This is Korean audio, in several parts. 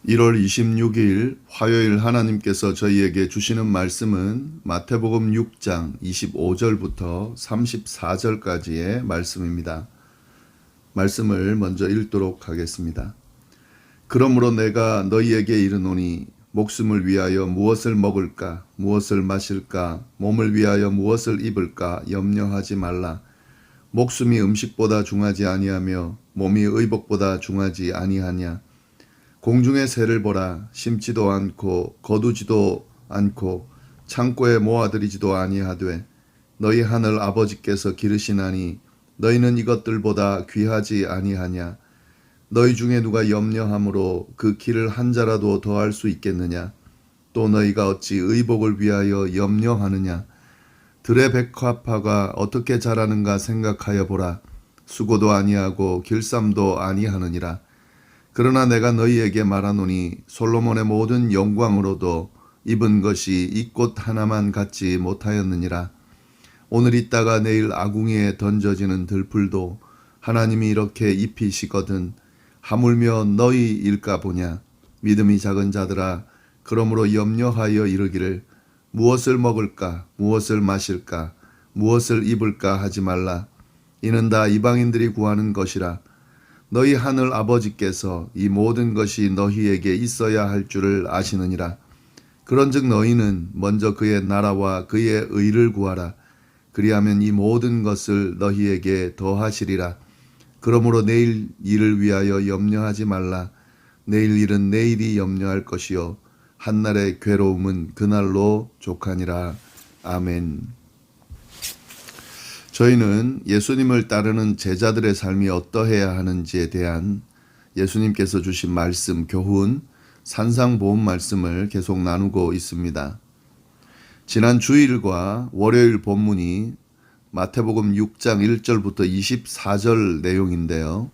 1월 26일 화요일 하나님께서 저희에게 주시는 말씀은 마태복음 6장 25절부터 34절까지의 말씀입니다. 말씀을 먼저 읽도록 하겠습니다. 그러므로 내가 너희에게 이르노니 목숨을 위하여 무엇을 먹을까 무엇을 마실까 몸을 위하여 무엇을 입을까 염려하지 말라. 목숨이 음식보다 중하지 아니하며 몸이 의복보다 중하지 아니하냐. 공중의 새를 보라. 심지도 않고 거두지도 않고 창고에 모아들이지도 아니하되 너희 하늘 아버지께서 기르시나니 너희는 이것들보다 귀하지 아니하냐. 너희 중에 누가 염려함으로 그 길을 한 자라도 더할 수 있겠느냐. 또 너희가 어찌 의복을 위하여 염려하느냐. 들의 백합화가 어떻게 자라는가 생각하여 보라. 수고도 아니하고 길쌈도 아니하느니라. 그러나 내가 너희에게 말하노니 솔로몬의 모든 영광으로도 입은 것이 이 꽃 하나만 같지 못하였느니라. 오늘 있다가 내일 아궁이에 던져지는 들풀도 하나님이 이렇게 입히시거든 하물며 너희일까 보냐. 믿음이 작은 자들아, 그러므로 염려하여 이르기를 무엇을 먹을까 무엇을 마실까 무엇을 입을까 하지 말라. 이는 다 이방인들이 구하는 것이라. 너희 하늘 아버지께서 이 모든 것이 너희에게 있어야 할 줄을 아시느니라. 그런즉 너희는 먼저 그의 나라와 그의 의를 구하라. 그리하면 이 모든 것을 너희에게 더하시리라. 그러므로 내일 일을 위하여 염려하지 말라. 내일 일은 내일이 염려할 것이요 한날의 괴로움은 그날로 족하니라. 아멘. 저희는 예수님을 따르는 제자들의 삶이 어떠해야 하는지에 대한 예수님께서 주신 말씀, 교훈, 산상보훈 말씀을 계속 나누고 있습니다. 지난 주일과 월요일 본문이 마태복음 6장 1절부터 24절 내용인데요.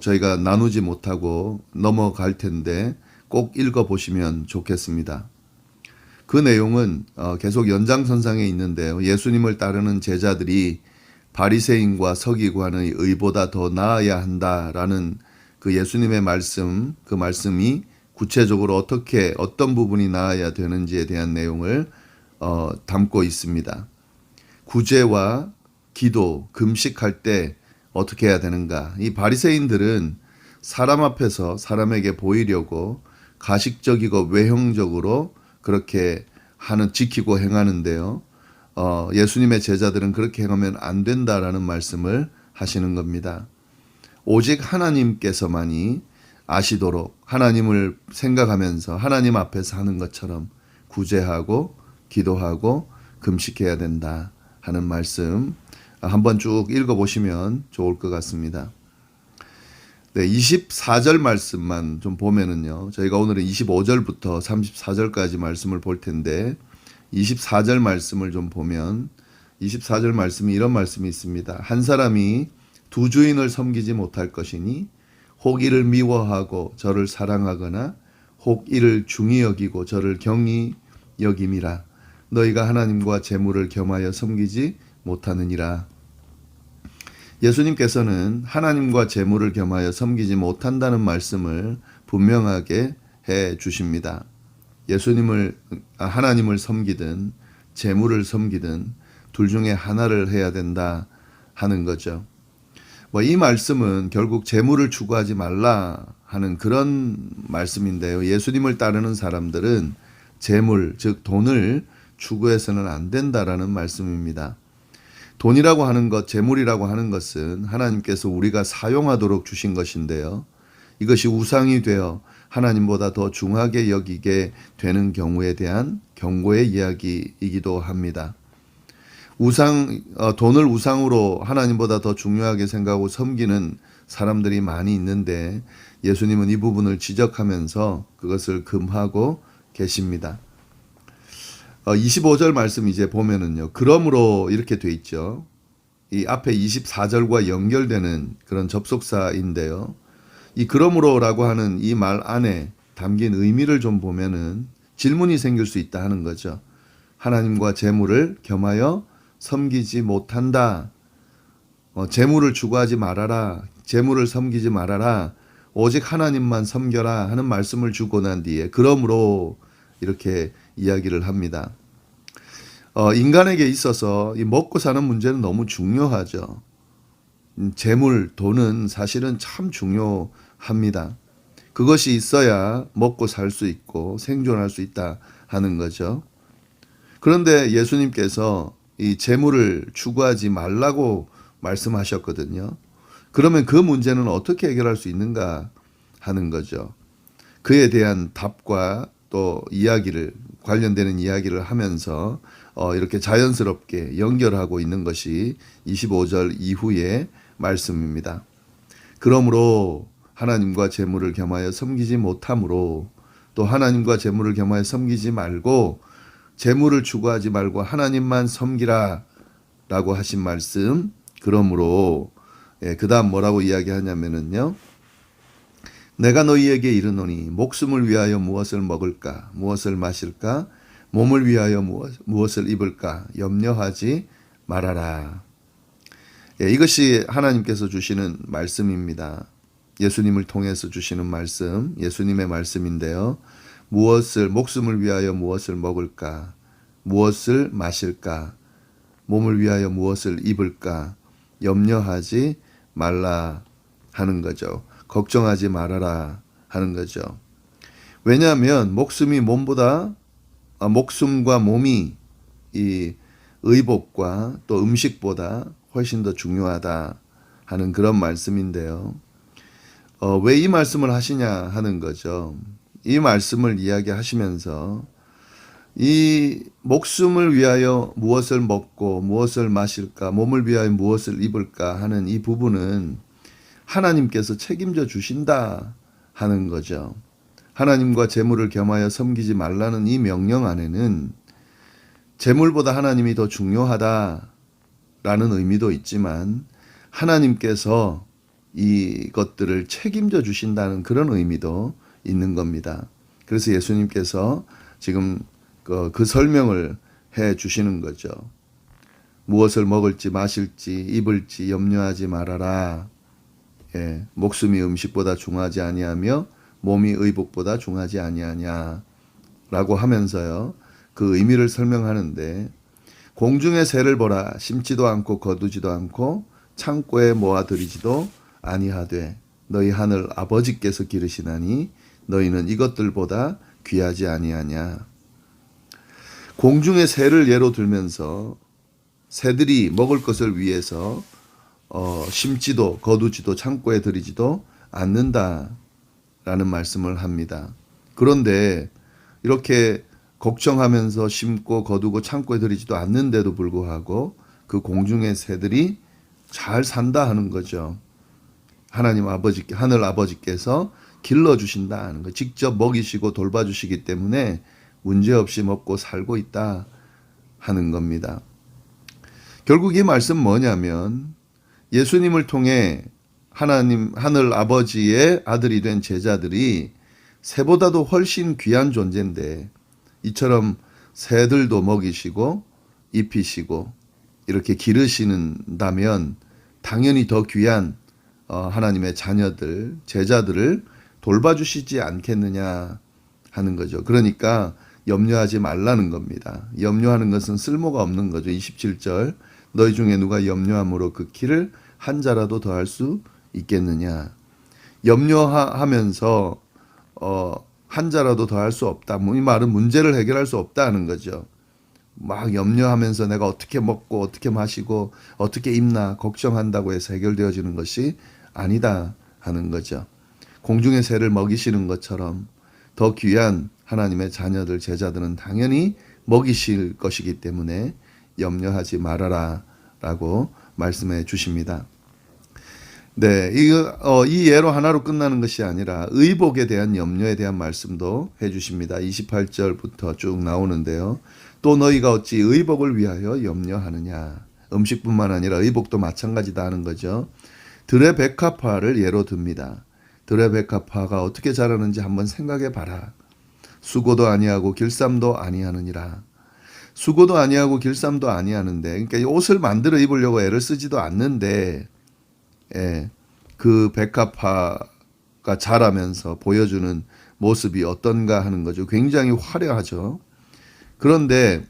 저희가 나누지 못하고 넘어갈 텐데 꼭 읽어보시면 좋겠습니다. 그 내용은 계속 연장선상에 있는데요. 예수님을 따르는 제자들이 바리새인과 서기관의 의보다 더 나아야 한다라는 그 예수님의 말씀, 그 말씀이 구체적으로 어떤 부분이 나아야 되는지에 대한 내용을 담고 있습니다. 구제와 기도, 금식할 때 어떻게 해야 되는가. 이 바리새인들은 사람 앞에서 사람에게 보이려고 가식적이고 외형적으로 그렇게 지키고 행하는데요. 예수님의 제자들은 그렇게 행하면 안 된다라는 말씀을 하시는 겁니다. 오직 하나님께서만이 아시도록 하나님을 생각하면서 하나님 앞에서 하는 것처럼 구제하고 기도하고 금식해야 된다 하는 말씀 한번 쭉 읽어보시면 좋을 것 같습니다. 네, 24절 말씀만 좀 보면은요. 저희가 오늘은 25절부터 34절까지 말씀을 볼 텐데 24절 말씀을 좀 보면 24절 말씀이 이런 말씀이 있습니다. 한 사람이 두 주인을 섬기지 못할 것이니 혹 이를 미워하고 저를 사랑하거나 혹 이를 중히 여기고 저를 경히 여김이라. 너희가 하나님과 재물을 겸하여 섬기지 못하느니라. 예수님께서는 하나님과 재물을 겸하여 섬기지 못한다는 말씀을 분명하게 해 주십니다. 하나님을 섬기든 재물을 섬기든 둘 중에 하나를 해야 된다 하는 거죠. 이 말씀은 결국 재물을 추구하지 말라 하는 그런 말씀인데요. 예수님을 따르는 사람들은 재물, 즉 돈을 추구해서는 안 된다라는 말씀입니다. 돈이라고 하는 것, 재물이라고 하는 것은 하나님께서 우리가 사용하도록 주신 것인데요. 이것이 우상이 되어 하나님보다 더 중하게 여기게 되는 경우에 대한 경고의 이야기이기도 합니다. 돈을 우상으로 하나님보다 더 중요하게 생각하고 섬기는 사람들이 많이 있는데 예수님은 이 부분을 지적하면서 그것을 금하고 계십니다. 25절 말씀 이제 보면은요. 그러므로 이렇게 돼 있죠. 이 앞에 24절과 연결되는 그런 접속사인데요. 이 그러므로라고 하는 이 말 안에 담긴 의미를 좀 보면은 질문이 생길 수 있다 하는 거죠. 하나님과 재물을 겸하여 섬기지 못한다. 재물을 추구하지 말아라. 재물을 섬기지 말아라. 오직 하나님만 섬겨라 하는 말씀을 주고 난 뒤에 그러므로 이렇게 이야기를 합니다. 인간에게 있어서 이 먹고 사는 문제는 너무 중요하죠. 재물, 돈은 사실은 참 중요합니다. 그것이 있어야 먹고 살 수 있고 생존할 수 있다 하는 거죠. 그런데 예수님께서 이 재물을 추구하지 말라고 말씀하셨거든요. 그러면 그 문제는 어떻게 해결할 수 있는가 하는 거죠. 그에 대한 답과 또 이야기를 관련되는 이야기를 하면서 이렇게 자연스럽게 연결하고 있는 것이 25절 이후의 말씀입니다. 그러므로 하나님과 재물을 겸하여 섬기지 못함으로 또 하나님과 재물을 겸하여 섬기지 말고 재물을 추구하지 말고 하나님만 섬기라 라고 하신 말씀. 그러므로 그 다음 뭐라고 이야기하냐면요. 내가 너희에게 이르노니 목숨을 위하여 무엇을 먹을까 무엇을 마실까 몸을 위하여 무엇을 입을까 염려하지 말아라. 이것이 하나님께서 주시는 말씀입니다. 예수님을 통해서 주시는 말씀, 예수님의 말씀인데요. 목숨을 위하여 무엇을 먹을까, 무엇을 마실까, 몸을 위하여 무엇을 입을까, 염려하지 말라 하는 거죠. 걱정하지 말아라 하는 거죠. 왜냐하면 목숨과 몸이 이 의복과 또 음식보다 훨씬 더 중요하다 하는 그런 말씀인데요. 왜 이 말씀을 하시냐 하는 거죠. 이 말씀을 이야기하시면서 이 목숨을 위하여 무엇을 먹고 무엇을 마실까, 몸을 위하여 무엇을 입을까 하는 이 부분은 하나님께서 책임져 주신다 하는 거죠. 하나님과 재물을 겸하여 섬기지 말라는 이 명령 안에는 재물보다 하나님이 더 중요하다라는 의미도 있지만 하나님께서 이것들을 책임져 주신다는 그런 의미도 있는 겁니다. 그래서 예수님께서 지금 그 설명을 해 주시는 거죠. 무엇을 먹을지 마실지 입을지 염려하지 말아라. 목숨이 음식보다 중하지 아니하며 몸이 의복보다 중하지 아니하냐 라고 하면서요. 그 의미를 설명하는데 공중의 새를 보라. 심지도 않고 거두지도 않고 창고에 모아들이지도 아니하되 너희 하늘 아버지께서 기르시나니 너희는 이것들보다 귀하지 아니하냐. 공중의 새를 예로 들면서 새들이 먹을 것을 위해서 심지도 거두지도 창고에 들이지도 않는다라는 말씀을 합니다. 그런데 이렇게 걱정하면서 심고 거두고 창고에 들이지도 않는데도 불구하고 그 공중의 새들이 잘 산다 하는 거죠. 하늘 아버지께서 길러주신다 하는 거. 직접 먹이시고 돌봐주시기 때문에 문제없이 먹고 살고 있다 하는 겁니다. 결국 이 말씀 뭐냐면 예수님을 통해 하늘 아버지의 아들이 된 제자들이 새보다도 훨씬 귀한 존재인데 이처럼 새들도 먹이시고 입히시고 이렇게 기르시는다면 당연히 더 귀한 하나님의 자녀들, 제자들을 돌봐주시지 않겠느냐 하는 거죠. 그러니까 염려하지 말라는 겁니다. 염려하는 것은 쓸모가 없는 거죠. 27절 너희 중에 누가 염려함으로 그 키를 한 자라도 더할 수 있겠느냐. 염려하면서 한 자라도 더할 수 없다. 이 말은 문제를 해결할 수 없다는 거죠. 막 염려하면서 내가 어떻게 먹고 어떻게 마시고 어떻게 입나 걱정한다고 해서 해결되어지는 것이 아니다 하는 거죠. 공중의 새를 먹이시는 것처럼 더 귀한 하나님의 자녀들, 제자들은 당연히 먹이실 것이기 때문에 염려하지 말아라 라고 말씀해 주십니다. 네, 이 예로 하나로 끝나는 것이 아니라 의복에 대한 염려에 대한 말씀도 해 주십니다. 28절부터 쭉 나오는데요. 또 너희가 어찌 의복을 위하여 염려하느냐. 음식뿐만 아니라 의복도 마찬가지다 하는 거죠. 들의 백합화를 예로 듭니다. 들의 백합화가 어떻게 자라는지 한번 생각해 봐라. 수고도 아니하고 길쌈도 아니하느니라. 수고도 아니하고 길쌈도 아니하는데, 그러니까 옷을 만들어 입으려고 애를 쓰지도 않는데, 그 백합화 자라면서 보여주는 모습이 어떤가 하는 거죠. 굉장히 화려하죠. 그런데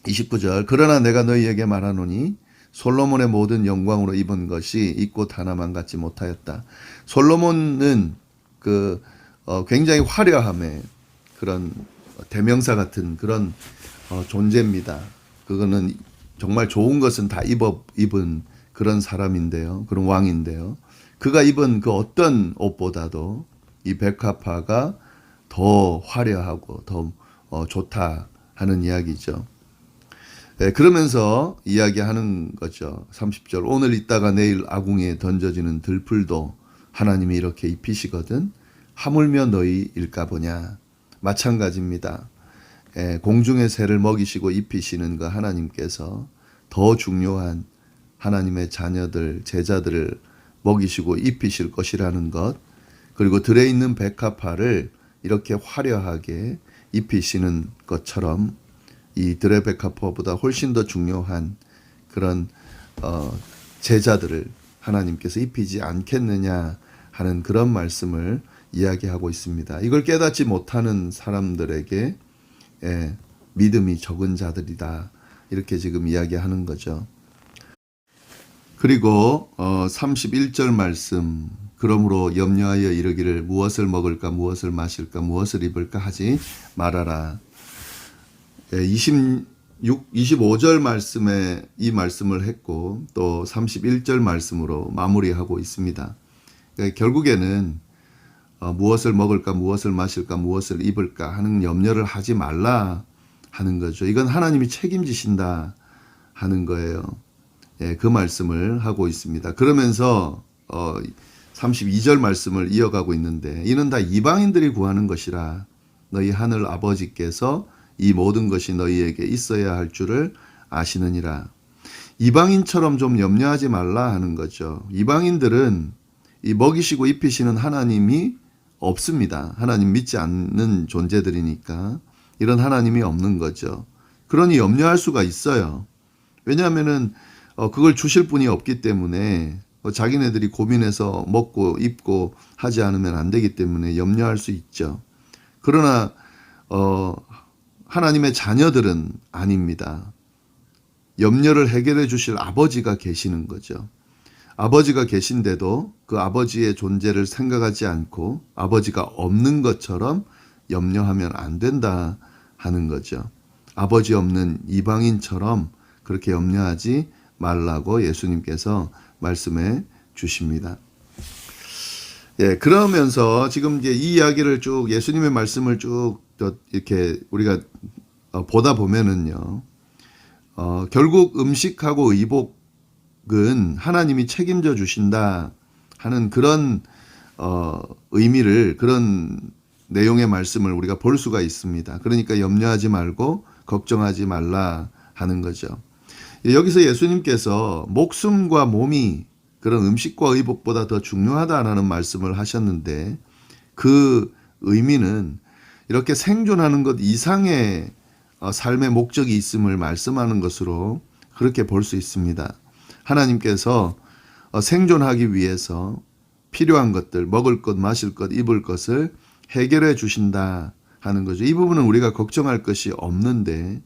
29절 그러나 내가 너희에게 말하노니 솔로몬의 모든 영광으로 입은 것이 이 꽃 하나만 같지 못하였다. 솔로몬은 굉장히 화려함의 그런 대명사 같은 그런 존재입니다. 그거는 정말 좋은 것은 다 입은 그런 사람인데요. 그런 왕인데요. 그가 입은 그 어떤 옷보다도 이 백합화가 더 화려하고 더 좋다 하는 이야기죠. 그러면서 이야기하는 거죠. 30절 오늘 있다가 내일 아궁이에 던져지는 들풀도 하나님이 이렇게 입히시거든 하물며 너희일까 보냐. 마찬가지입니다. 공중의 새를 먹이시고 입히시는 그 하나님께서 더 중요한 하나님의 자녀들, 제자들을 먹이시고 입히실 것이라는 것, 그리고 들에 있는 백합화를 이렇게 화려하게 입히시는 것처럼 이 들의 백합화보다 훨씬 더 중요한 그런 제자들을 하나님께서 입히지 않겠느냐 하는 그런 말씀을 이야기하고 있습니다. 이걸 깨닫지 못하는 사람들에게 믿음이 적은 자들이다. 이렇게 지금 이야기하는 거죠. 그리고 31절 말씀 그러므로 염려하여 이르기를 무엇을 먹을까 무엇을 마실까 무엇을 입을까 하지 말아라. 25절 말씀에 이 말씀을 했고 또 31절 말씀으로 마무리하고 있습니다. 그러니까 결국에는 무엇을 먹을까 무엇을 마실까 무엇을 입을까 하는 염려를 하지 말라 하는 거죠. 이건 하나님이 책임지신다 하는 거예요. 그 말씀을 하고 있습니다. 그러면서 32절 말씀을 이어가고 있는데 이는 다 이방인들이 구하는 것이라 너희 하늘 아버지께서 이 모든 것이 너희에게 있어야 할 줄을 아시느니라. 이방인처럼 좀 염려하지 말라 하는 거죠. 이방인들은 이 먹이시고 입히시는 하나님이 없습니다. 하나님 믿지 않는 존재들이니까 이런 하나님이 없는 거죠. 그러니 염려할 수가 있어요. 왜냐하면은 그걸 주실 분이 없기 때문에 자기네들이 고민해서 먹고 입고 하지 않으면 안 되기 때문에 염려할 수 있죠. 그러나 하나님의 자녀들은 아닙니다. 염려를 해결해 주실 아버지가 계시는 거죠. 아버지가 계신데도 그 아버지의 존재를 생각하지 않고 아버지가 없는 것처럼 염려하면 안 된다 하는 거죠. 아버지 없는 이방인처럼 그렇게 염려하지 말라고 예수님께서 말씀해 주십니다. 그러면서 지금 이제 이 이야기를 쭉 예수님의 말씀을 쭉 이렇게 우리가 보다 보면은요, 결국 음식하고 의복은 하나님이 책임져 주신다 하는 그런 의미를 그런 내용의 말씀을 우리가 볼 수가 있습니다. 그러니까 염려하지 말고 걱정하지 말라 하는 거죠. 여기서 예수님께서 목숨과 몸이 그런 음식과 의복보다 더 중요하다라는 말씀을 하셨는데 그 의미는 이렇게 생존하는 것 이상의 삶의 목적이 있음을 말씀하는 것으로 그렇게 볼 수 있습니다. 하나님께서 생존하기 위해서 필요한 것들, 먹을 것, 마실 것, 입을 것을 해결해 주신다 하는 거죠. 이 부분은 우리가 걱정할 것이 없는데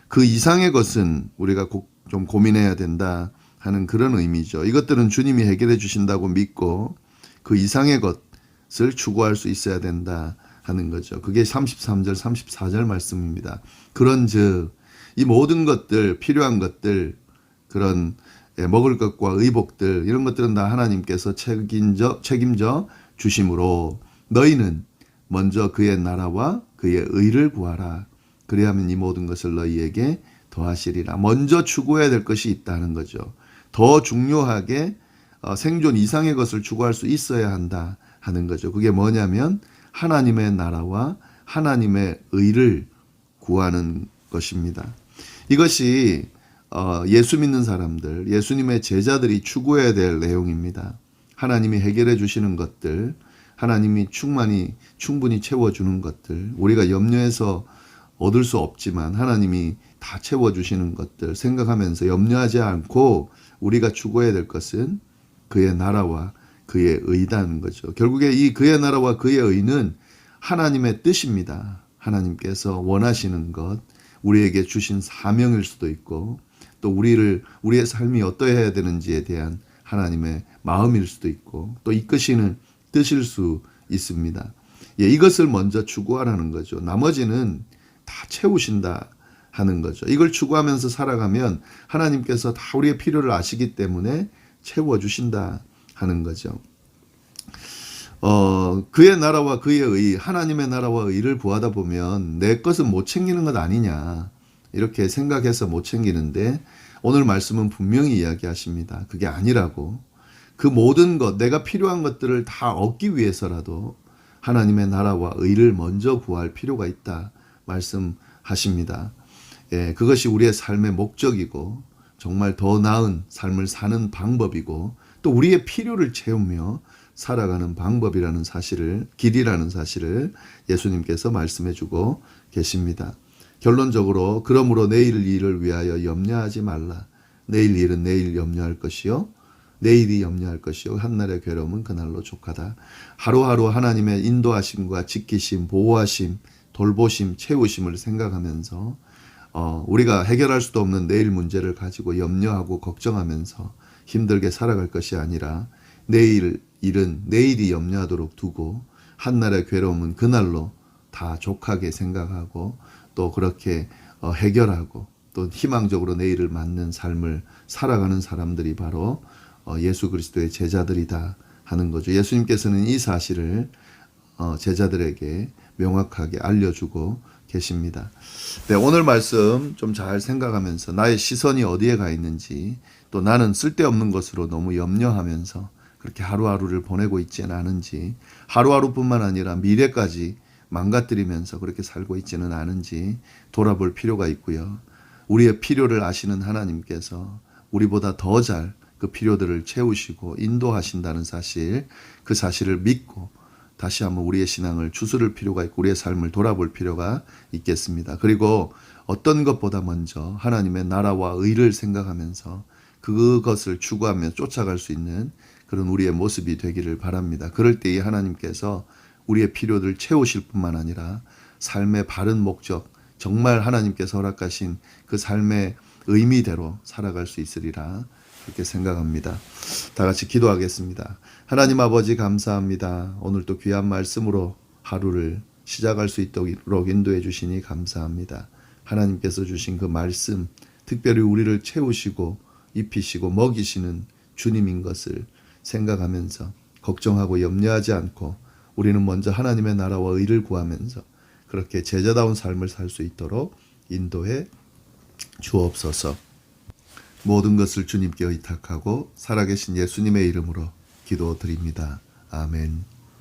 그 이상의 것은 우리가 좀 고민해야 된다 하는 그런 의미죠. 이것들은 주님이 해결해 주신다고 믿고 그 이상의 것을 추구할 수 있어야 된다 하는 거죠. 그게 33절, 34절 말씀입니다. 그런즉 이 모든 것들, 필요한 것들, 그런 먹을 것과 의복들 이런 것들은 다 하나님께서 책임져 주심으로 너희는 먼저 그의 나라와 그의 의를 구하라. 그래야만 이 모든 것을 너희에게 더하시리라. 먼저 추구해야 될 것이 있다는 거죠. 더 중요하게 생존 이상의 것을 추구할 수 있어야 한다 하는 거죠. 그게 뭐냐면 하나님의 나라와 하나님의 의를 구하는 것입니다. 이것이 예수 믿는 사람들, 예수님의 제자들이 추구해야 될 내용입니다. 하나님이 해결해 주시는 것들, 하나님이 충분히 채워주는 것들, 우리가 염려해서 얻을 수 없지만 하나님이 다 채워주시는 것들 생각하면서 염려하지 않고 우리가 추구해야 될 것은 그의 나라와 그의 의다는 거죠. 결국에 이 그의 나라와 그의 의는 하나님의 뜻입니다. 하나님께서 원하시는 것, 우리에게 주신 사명일 수도 있고 또 우리의 삶이 어떠해야 되는지에 대한 하나님의 마음일 수도 있고 또 이끄시는 뜻일 수 있습니다. 예, 이것을 먼저 추구하라는 거죠. 나머지는 다 채우신다 하는 거죠. 이걸 추구하면서 살아가면 하나님께서 다 우리의 필요를 아시기 때문에 채워주신다 하는 거죠. 그의 나라와 그의 의, 하나님의 나라와 의를 구하다 보면 내 것은 못 챙기는 것 아니냐 이렇게 생각해서 못 챙기는데 오늘 말씀은 분명히 이야기하십니다. 그게 아니라고. 그 모든 것, 내가 필요한 것들을 다 얻기 위해서라도 하나님의 나라와 의를 먼저 구할 필요가 있다 말씀하십니다. 예, 그것이 우리의 삶의 목적이고 정말 더 나은 삶을 사는 방법이고 또 우리의 필요를 채우며 살아가는 방법이라는 사실을, 길이라는 사실을 예수님께서 말씀해 주고 계십니다. 결론적으로 그러므로 내일 일을 위하여 염려하지 말라. 내일 일은 내일 염려할 것이요 내일이 염려할 것이요 한날의 괴로움은 그날로 족하다. 하루하루 하나님의 인도하심과 지키심, 보호하심, 돌보심, 채우심을 생각하면서 우리가 해결할 수도 없는 내일 문제를 가지고 염려하고 걱정하면서 힘들게 살아갈 것이 아니라 내일 일은 내일이 염려하도록 두고 한날의 괴로움은 그날로 다 족하게 생각하고 또 그렇게 해결하고 또 희망적으로 내일을 맞는 삶을 살아가는 사람들이 바로 예수 그리스도의 제자들이다 하는 거죠. 예수님께서는 이 사실을 제자들에게 명확하게 알려주고 계십니다. 네, 오늘 말씀 좀 잘 생각하면서 나의 시선이 어디에 가 있는지 또 나는 쓸데없는 것으로 너무 염려하면서 그렇게 하루하루를 보내고 있지는 않은지 하루하루뿐만 아니라 미래까지 망가뜨리면서 그렇게 살고 있지는 않은지 돌아볼 필요가 있고요. 우리의 필요를 아시는 하나님께서 우리보다 더 잘 그 필요들을 채우시고 인도하신다는 사실, 그 사실을 믿고 다시 한번 우리의 신앙을 추스를 필요가 있고 우리의 삶을 돌아볼 필요가 있겠습니다. 그리고 어떤 것보다 먼저 하나님의 나라와 의를 생각하면서 그것을 추구하며 쫓아갈 수 있는 그런 우리의 모습이 되기를 바랍니다. 그럴 때에 하나님께서 우리의 필요를 채우실 뿐만 아니라 삶의 바른 목적, 정말 하나님께서 허락하신 그 삶의 의미대로 살아갈 수 있으리라 그렇게 생각합니다. 다 같이 기도하겠습니다. 하나님 아버지 감사합니다. 오늘 또 귀한 말씀으로 하루를 시작할 수 있도록 인도해 주시니 감사합니다. 하나님께서 주신 그 말씀, 특별히 우리를 채우시고 입히시고 먹이시는 주님인 것을 생각하면서 걱정하고 염려하지 않고 우리는 먼저 하나님의 나라와 의를 구하면서 그렇게 제자다운 삶을 살 수 있도록 인도해 주옵소서. 모든 것을 주님께 의탁하고 살아계신 예수님의 이름으로 기도드립니다. 아멘.